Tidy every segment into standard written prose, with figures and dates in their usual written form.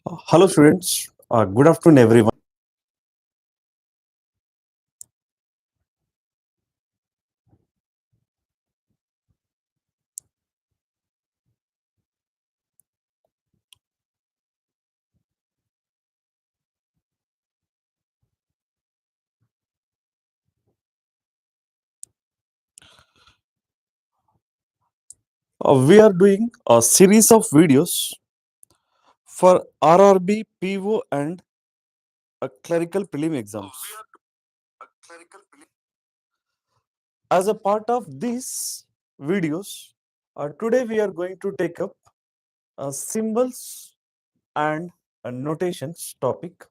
Hello students, good afternoon everyone. We are doing a series of videos for RRB, PO and clerical prelim exams. As a part of these videos, today we are going to take up symbols and notations topic,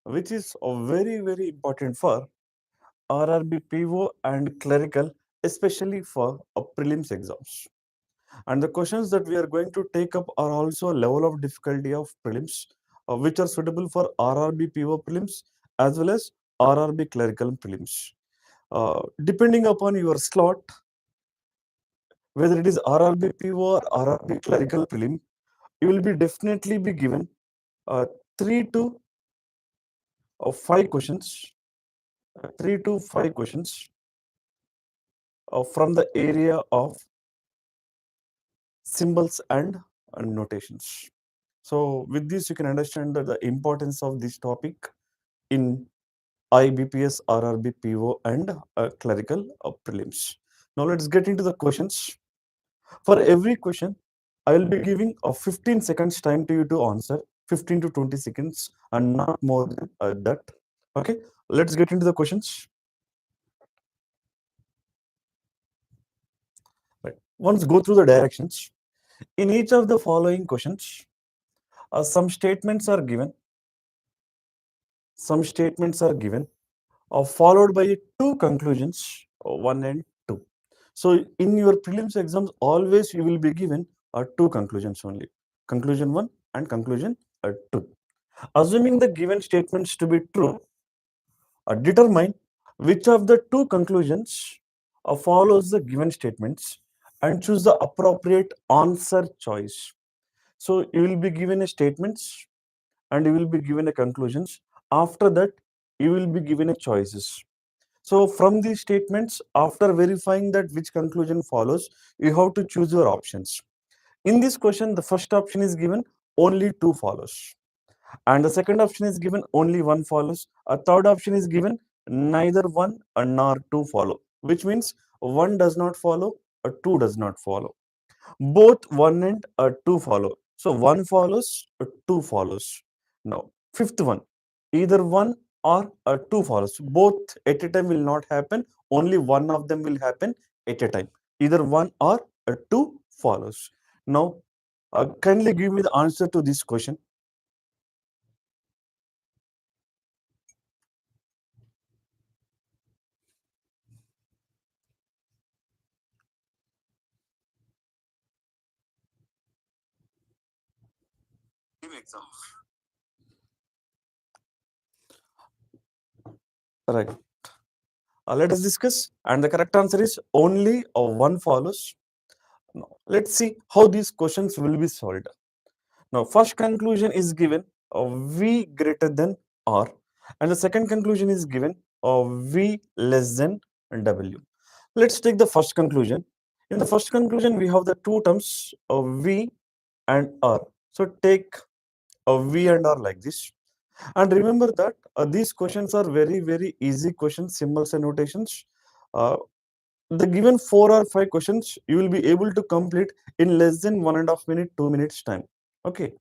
which is very important for RRB, PO and clerical, especially for prelims exams. And the questions that we are going to take up are also a level of difficulty of prelims, which are suitable for RRB PO prelims as well as RRB clerical prelims. Depending upon your slot, whether it is RRB PO or RRB clerical prelim, you will be definitely be given 3 to 5 questions, 3 to 5 questions from the area of symbols and notations. So with this, you can understand that the importance of this topic in IBPS RRB PO and clerical prelims. Now let's get into the questions. For every question, I will be giving a 15 seconds time to you to answer, 15 to 20 seconds and not more than that. Okay, let's get into the questions. Right. Once go through the directions. In each of the following questions, some statements are given. Some statements are given, followed by 2 conclusions, 1 and 2. So in your prelims exams, always you will be given 2 conclusions only, conclusion 1 and conclusion 2. Assuming the given statements to be true, determine which of the 2 conclusions follows the given statements and choose the appropriate answer choice. So you will be given a statements and you will be given a conclusions. After that, you will be given a choices. So from these statements, after verifying that which conclusion follows, you have to choose your options. In this question, the first option is given, only 2 follows. And the second option is given, only 1 follows. A third option is given, neither 1 nor 2 follow, which means 1 does not follow, 2 does not follow. Both 1 and 2 follow. So 1 follows, 2 follows. Now, fifth one, either 1 or 2 follows. Both at a time will not happen. Only one of them will happen at a time. Either 1 or 2 follows. Now, kindly give me the answer to this question. Right. Let us discuss. And the correct answer is only 1 follows. Now, let's see how these questions will be solved. Now, first conclusion is given V greater than R, and the second conclusion is given V less than W. Let's take the first conclusion. In the first conclusion, we have the 2 terms of V and R. So take V and R like this. And remember that these questions are very easy questions, symbols and notations. Uh, the given 4 or 5 questions you will be able to complete in less than 1.5 minute, 2 minutes time. Okay.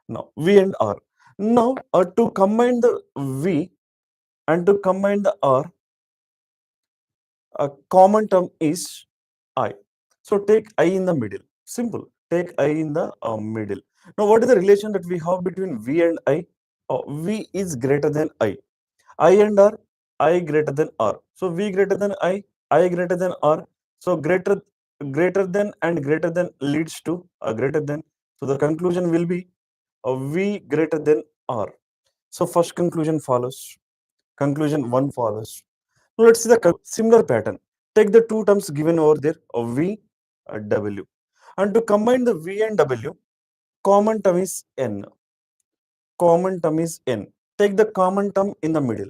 Now V and R. Now to combine the V and to combine the R, a common term is I. So take I in the middle. Simple. Take I in the middle. Now what is the relation that we have between V and I? V is greater than I and R, I greater than R. So V greater than I greater than R. So greater than and greater than leads to greater than. So the conclusion will be V greater than R. So first conclusion follows. Conclusion 1 follows. Now let's see the similar pattern. Take the 2 terms given over there of V, W. And to combine the V and W, common term is N. common term is n. Take the common term in the middle.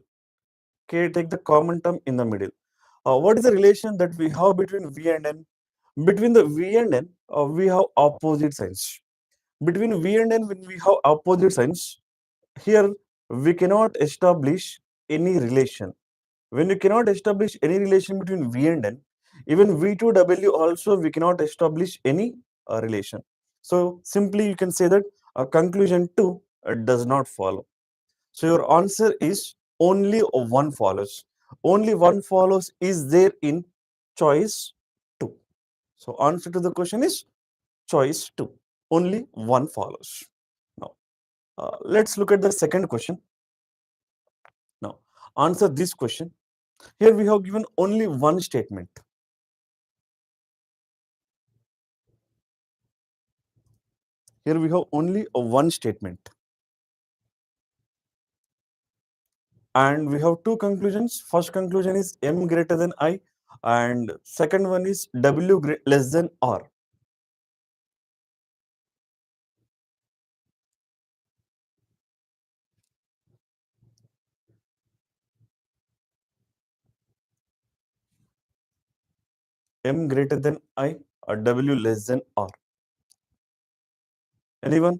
Okay, take the common term in the middle. What is the relation that we have between V and N? Between the V and N, we have opposite signs. Between V and N, when we have opposite signs, here we cannot establish any relation. When you cannot establish any relation between V and N, even V to W also we cannot establish any relation. So simply you can say that conclusion 2 does not follow. So your answer is only one follows. Only one follows is there in choice 2. So answer to the question is choice 2. Only one follows. Now let's look at the second question. Now answer this question. Here we have given only one statement. Here we have only one statement. And we have two conclusions. First conclusion is M greater than I, and second one is W less than R. M greater than I or W less than R. Anyone?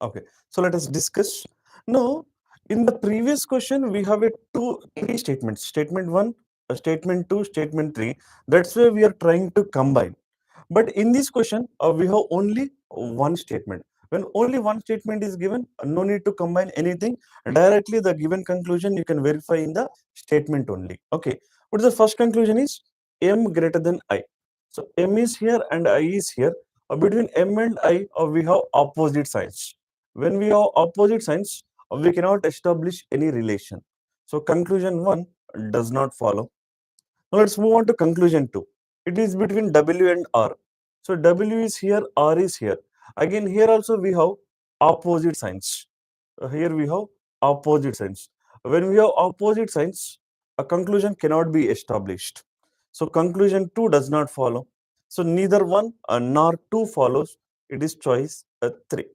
Okay, so let us discuss. Now, in the previous question, we have three statements. Statement 1, statement 2, statement 3. That's why we are trying to combine. But in this question, we have only one statement. When only one statement is given, no need to combine anything. Directly the given conclusion you can verify in the statement only. Okay. But the first conclusion is M greater than I. So M is here and I is here. Between M and I, we have opposite signs. When we have opposite signs, we cannot establish any relation. So conclusion 1 does not follow. Now let's move on to conclusion 2. It is between W and R. So W is here, R is here. Again, here also we have opposite signs. Here we have opposite signs. When we have opposite signs, a conclusion cannot be established. So conclusion 2 does not follow. So neither 1 nor 2 follows. It is choice 3.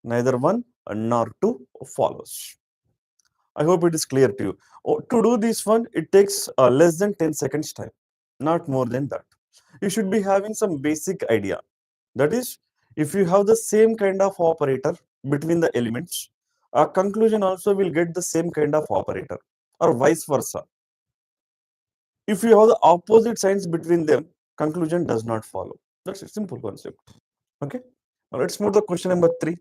Neither 1 nor 2 follows. I hope it is clear to you. To do this one, it takes less than 10 seconds time, not more than that. You should be having some basic idea. That is, if you have the same kind of operator between the elements, a conclusion also will get the same kind of operator, or vice versa. If you have the opposite signs between them, conclusion does not follow. That's a simple concept. Okay. Now let's move to question number 3.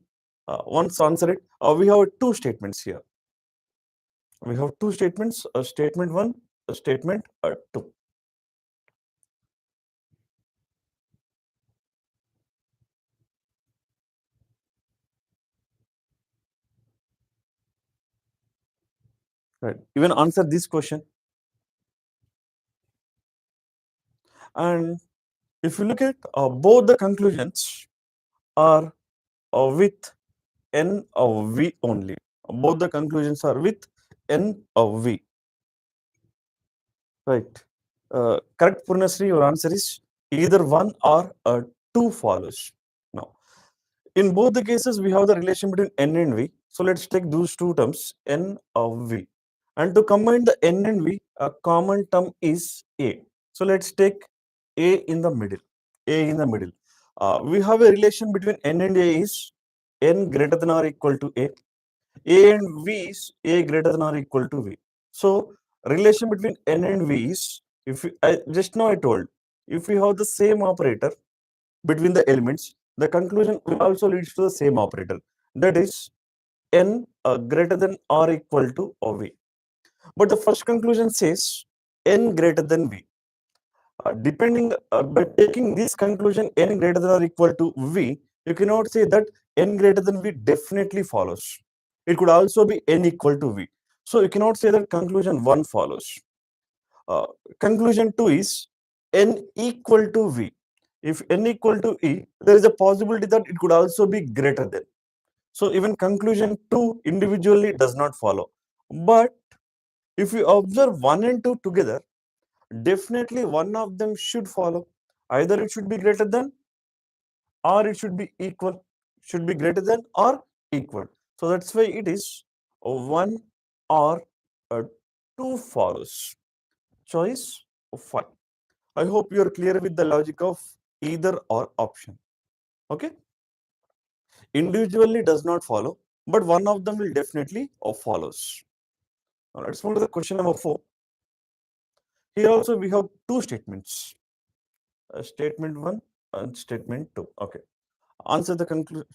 Once answer it, we have two statements here. We have two statements, a statement 1, a statement 2. Right. Even answer this question. And if you look at both the conclusions are with N of V only. Both the conclusions are with N of V. Right. Correct, Purnasri, your answer is either 1 or 2 follows. Now, in both the cases, we have the relation between N and V. So let's take those two terms, N of V. And to combine the N and V, a common term is A. So let's take A in the middle. A in the middle. We have a relation between N and A is N greater than or equal to A. A and V is A greater than or equal to V. So relation between N and V is, if just now I told, if we have the same operator between the elements, the conclusion will also leads to the same operator. That is N greater than or equal to V. But the first conclusion says N greater than V. Depending by taking this conclusion N greater than or equal to V, you cannot say that N greater than V definitely follows. It could also be N equal to V. So you cannot say that conclusion 1 follows. Conclusion 2 is N equal to V. If N equal to E, there is a possibility that it could also be greater than. So even conclusion 2 individually does not follow. But If you observe 1 and 2 together, definitely one of them should follow. Either it should be greater than or it should be equal. Should be greater than or equal. So that's why it is a 1 or a 2 follows. Choice of 5. I hope you are clear with the logic of either or option. Okay. Individually does not follow, but one of them will definitely follows. Now let's move to the question number 4. Here also we have two statements. Statement 1 and statement 2. Okay. Answer the conclusion.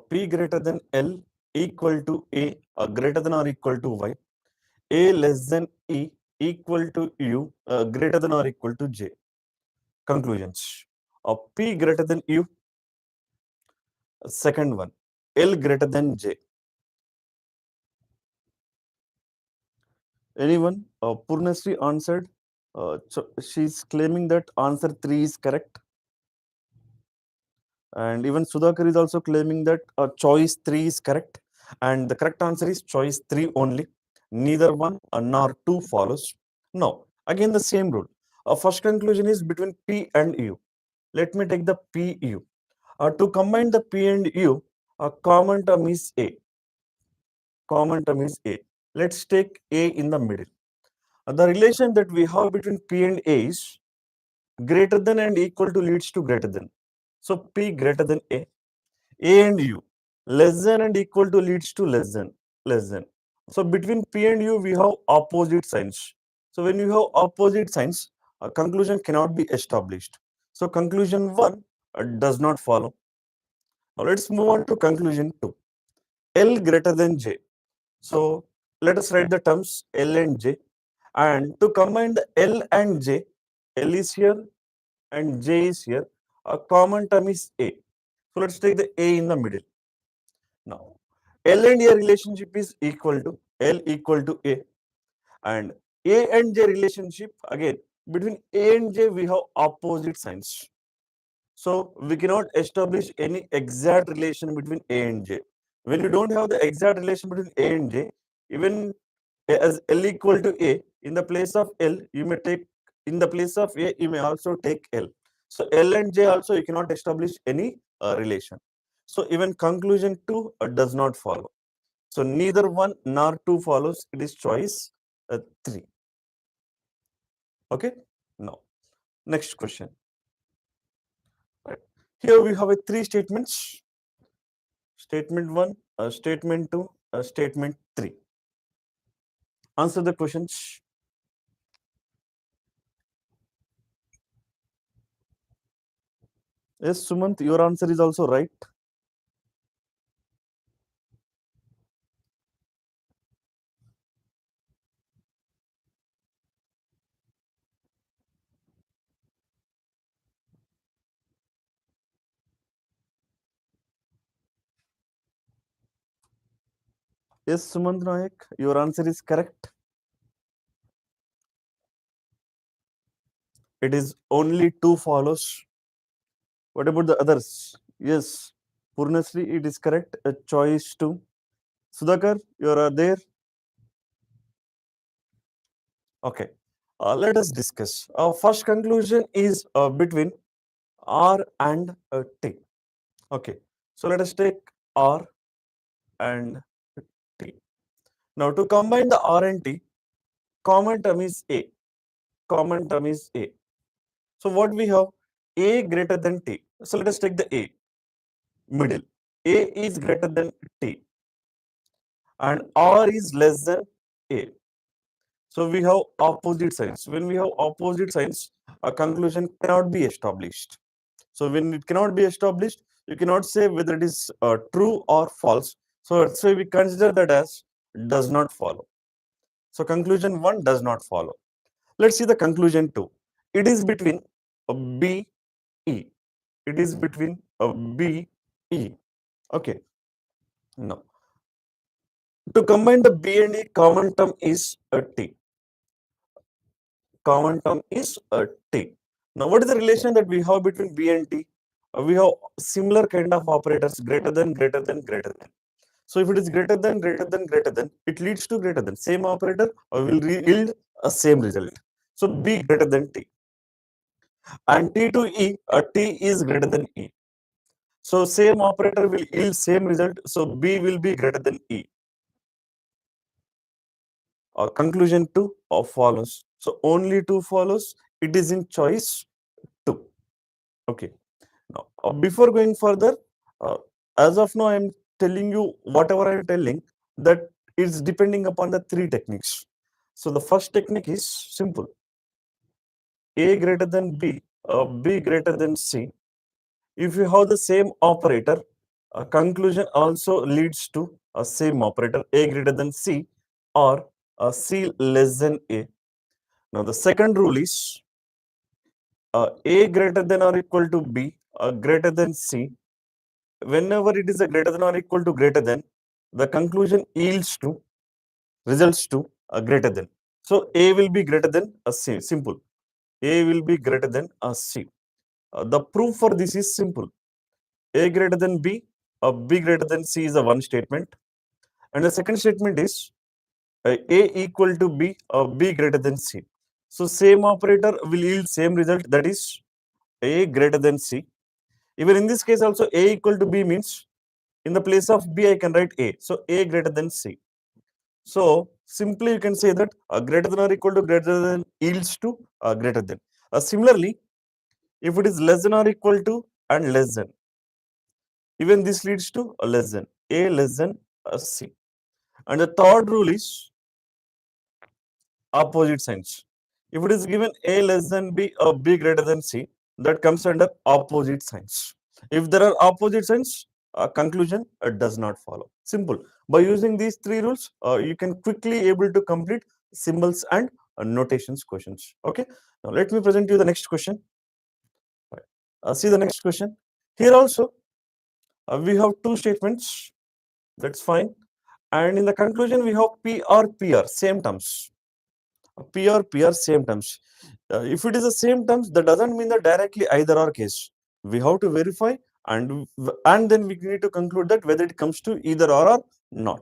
P greater than L equal to A greater than or equal to Y. A less than E equal to U greater than or equal to J. Conclusions. P greater than U. Second one. L greater than J. Anyone? Purnasri answered. So she's claiming that answer 3 is correct. And even Sudhakar is also claiming that choice 3 is correct. And the correct answer is choice 3 only. Neither 1 nor 2 follows. No. Again the same rule. First conclusion is between P and U. Let me take the PU. To combine the P and U, a common term is A. Common term is A. Let's take A in the middle. The relation that we have between P and A is greater than and equal to leads to greater than. So P greater than A and U less than and equal to leads to less than, less than. So between P and U we have opposite signs. So when you have opposite signs, a conclusion cannot be established. So conclusion 1 does not follow. Now let's move on to conclusion 2. L greater than J. So let us write the terms L and J. And to combine the L and J, L is here and J is here. A common term is A. So let's take the A in the middle. Now, L and A relationship is equal to L equal to A. And A and J relationship, again, between A and J, we have opposite signs. So we cannot establish any exact relation between A and J. When you don't have the exact relation between A and J, even as L equal to A, in the place of L, you may take, in the place of A, you may also take L. So L and J also you cannot establish any relation. So even conclusion 2 does not follow. So neither 1 nor 2 follows. It is choice 3. Okay. Now, next question. Right. Here we have 3 statements. Statement 1, statement 2, statement 3. Answer the questions. Yes, Sumant, your answer is also right. Yes, Sumant Nayak, your answer is correct. It is only 2 follows. What about the others? Yes, Purnasri, it is correct. A choice 2. Sudhakar, you are there. Okay. Let us discuss. First conclusion is between R and T. Okay. So let us take R and T. Now to combine the R and T, common term is A. Common term is A. So what we have? A greater than T. So let us take the A. Middle. A is greater than T. And R is less than A. So we have opposite signs. When we have opposite signs, a conclusion cannot be established. So when it cannot be established, you cannot say whether it is true or false. So that's why we consider that as does not follow. So conclusion 1 does not follow. Let's see the conclusion 2. It is between B, E. It is between B, E. Okay. Now, to combine the B and E, common term is T. Common term is T. Now, what is the relation that we have between B and T? We have similar kind of operators, greater than, greater than, greater than. So if it is greater than, greater than, greater than, it leads to greater than. Same operator will yield a same result. So B greater than T. And T to E, T is greater than E. So same operator will yield same result. So B will be greater than E. Conclusion 2 follows. So only 2 follows. It is in choice 2. Okay. Now, before going further, as of now, I am telling you whatever I am telling, that is depending upon the 3 techniques. So the first technique is simple. A greater than B, B greater than C. If you have the same operator, conclusion also leads to a same operator, A greater than C or C less than A. Now the second rule is A greater than or equal to B, greater than C. Whenever it is a greater than or equal to greater than, the conclusion yields to, results to a greater than. So A will be greater than a C. Simple. A will be greater than a C. The proof for this is simple. A greater than B, B greater than C is a one statement. And the second statement is A equal to B, B greater than C. So same operator will yield same result, that is A greater than C. Even in this case also A equal to B means in the place of B I can write A. So A greater than C. So simply you can say that greater than or equal to greater than yields to greater than. Similarly, if it is less than or equal to and less than, even this leads to a less than, A less than C. And the third rule is opposite signs. If it is given A less than B or B greater than C, that comes under opposite signs. If there are opposite signs, conclusion does not follow. Simple. By using these 3 rules, you can quickly able to complete symbols and notations questions. Okay. Now let me present you the next question. See the next question. Here also, we have 2 statements. That's fine. And in the conclusion, we have P or PR, same terms. P or PR, same terms. If it is the same terms, that doesn't mean that directly either or case. We have to verify and then we need to conclude that whether it comes to either or not.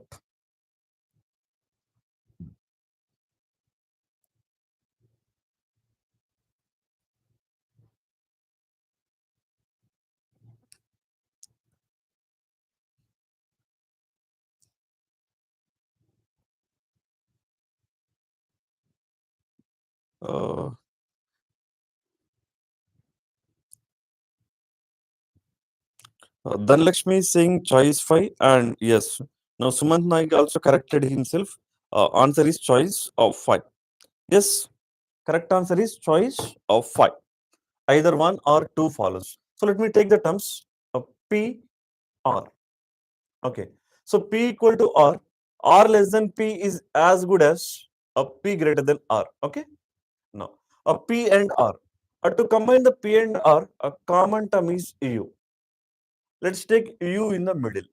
Uh, Dhanlakshmi is saying choice 5 and yes. Now Sumant Naik also corrected himself. Answer is choice of 5. Yes, correct answer is choice of 5. Either 1 or 2 follows. So let me take the terms of P, R. Okay. So P equal to R less than P is as good as a P greater than R. Okay. Now, a P and R. To combine the P and R, a common term is U. Let's take U in the middle.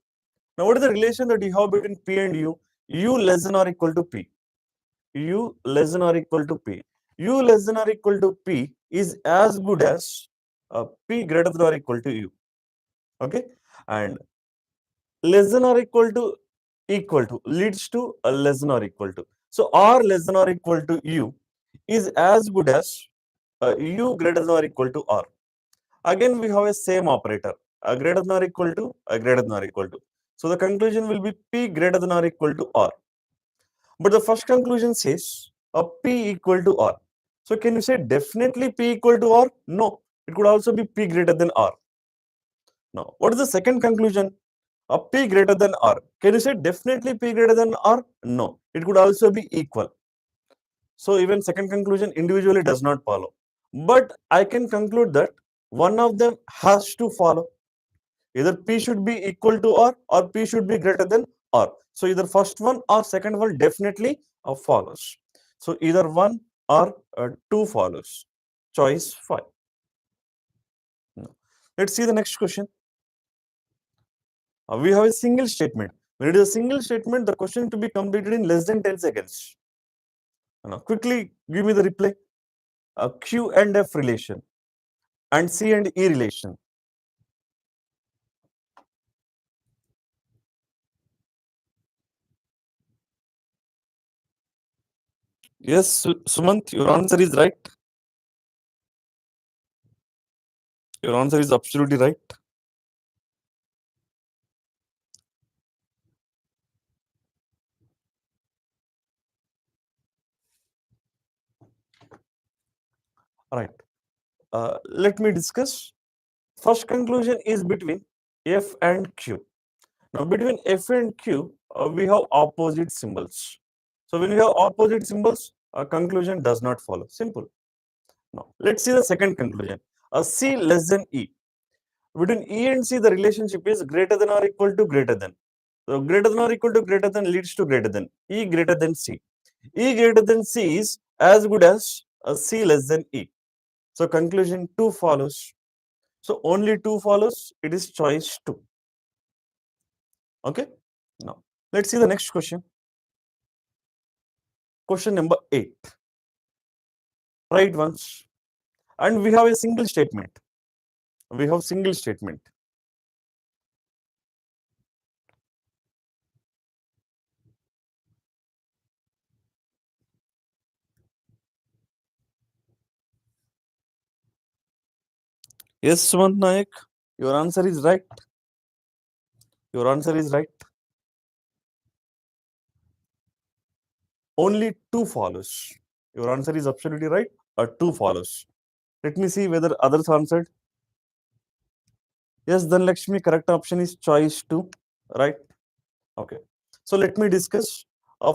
Now, what is the relation that you have between P and U? U less than or equal to P. U less than or equal to P. U less than or equal to P is as good as P greater than or equal to U. Okay. And less than or equal to leads to a less than or equal to. So R less than or equal to U is as good as U greater than or equal to R. Again, we have a same operator, a greater than or equal to, a greater than or equal to. So the conclusion will be P greater than or equal to R. But the first conclusion says a P equal to R. So can you say definitely P equal to R? No, it could also be P greater than R. Now, what is the second conclusion? A P greater than R. Can you say definitely P greater than R? No, it could also be equal. So even second conclusion individually does not follow. But I can conclude that one of them has to follow. Either P should be equal to R or P should be greater than R. So either first one or second one definitely follows. So either one or two follows. Choice 5. Now, let's see the next question. We have a single statement. When it is a single statement, the question to be completed in less than 10 seconds. Now, quickly give me the reply. Q and F relation. and C and E relation. Yes, Sumant, your answer is right. Your answer is absolutely right. Right. Let me discuss. First conclusion is between F and Q. Now, between F and Q, we have opposite symbols. So, when we have opposite symbols, a conclusion does not follow. Simple. Now, let's see the second conclusion. C less than E. Between E and C, the relationship is greater than or equal to greater than. So, greater than or equal to greater than leads to greater than. E greater than C. E greater than C is as good as C less than E. So, conclusion 2 follows. So, only 2 follows. It is choice 2. Okay. Now, let's see the next question. Question number 8. Right once. And we have a single statement. We have single statement. Yes, Sumant Nayak, your answer is right. Your answer is right. Only 2 follows. Your answer is absolutely right. 2 follows. Let me see whether others answered. Yes, then Lakshmi, correct option is choice 2. Right? Okay. So let me discuss.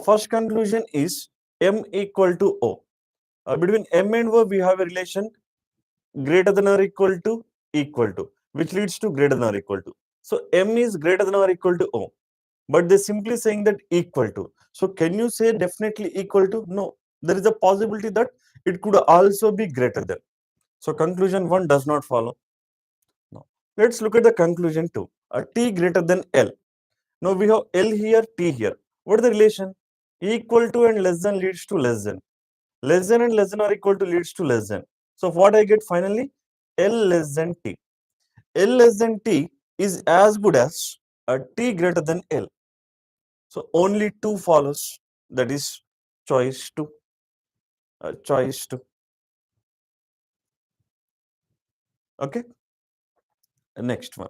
First conclusion is M equal to O. Between M and O, we have a relation greater than or equal to, which leads to greater than or equal to. So M is greater than or equal to O, but they're simply saying that equal to. So can you say definitely equal to? No, there is a possibility that it could also be greater than. So conclusion 1 does not follow. Now, let's look at the conclusion 2. T greater than L. Now we have L here, T here. What is the relation? Equal to and less than leads to less than. Less than and less than are equal to leads to less than. So what I get finally? L less than T. L less than T is as good as T greater than L. So only 2 follows. That is choice 2. Choice 2. Okay. Next one.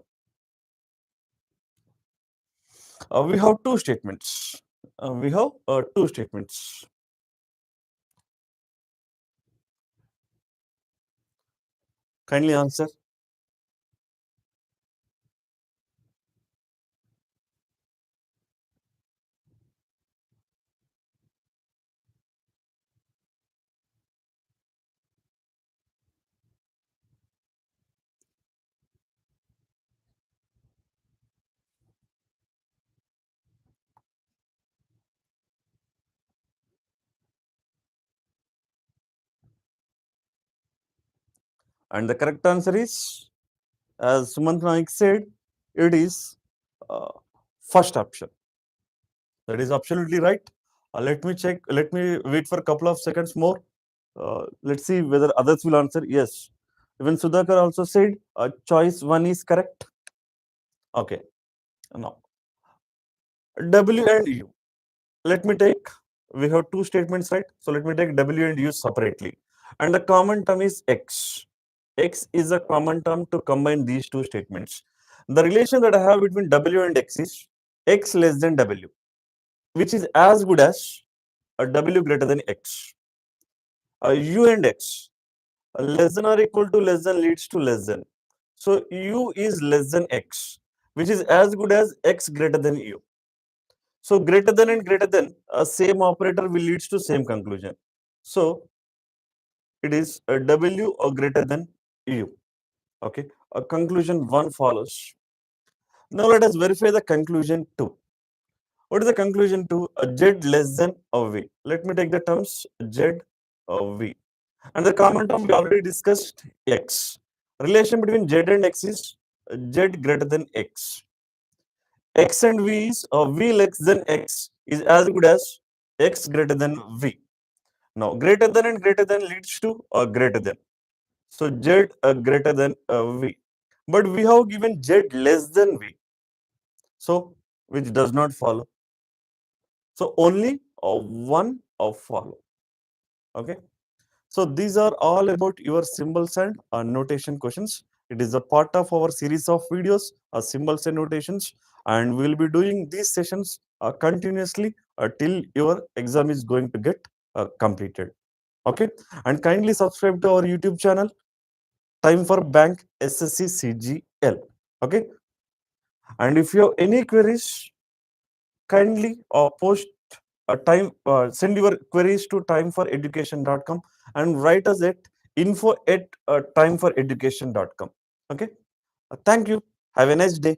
We have 2 statements. We have 2 statements. Kindly answer. And the correct answer is, as Sumant Naik said, it is first option. That is absolutely right. Let me check. Let me wait for a couple of seconds more. Let's see whether others will answer. Yes. Even Sudhakar also said choice 1 is correct. Okay. Now, W and U. Let me take, we have 2 statements, right? So let me take W and U separately. And the common term is X. X is a common term to combine these 2 statements. The relation that I have between W and X is X less than W, which is as good as a W greater than X. U and X, less than or equal to less than leads to less than. So U is less than X, which is as good as X greater than U. So greater than and greater than, same operator will leads to same conclusion. So it is a W or greater than U. Okay. A conclusion 1 follows. Now let us verify the conclusion 2. What is the conclusion 2? A Z less than a V. Let me take the terms Z or V. And the common term we already discussed, X. Relation between Z and X is Z greater than X. X and V is V less than X is as good as X greater than V. Now, greater than and greater than leads to greater than. So Z greater than V. But we have given Z less than V. So which does not follow. So only one of follow. Okay. So these are all about your symbols and notation questions. It is a part of our series of videos, symbols and notations, and we will be doing these sessions continuously till your exam is going to get completed. Okay, and kindly subscribe to our YouTube channel, Time for Bank SSCCGL. Okay, and if you have any queries, kindly post send your queries to timeforeducation.com and write us at info@timeforeducation.com. Okay, thank you. Have a nice day.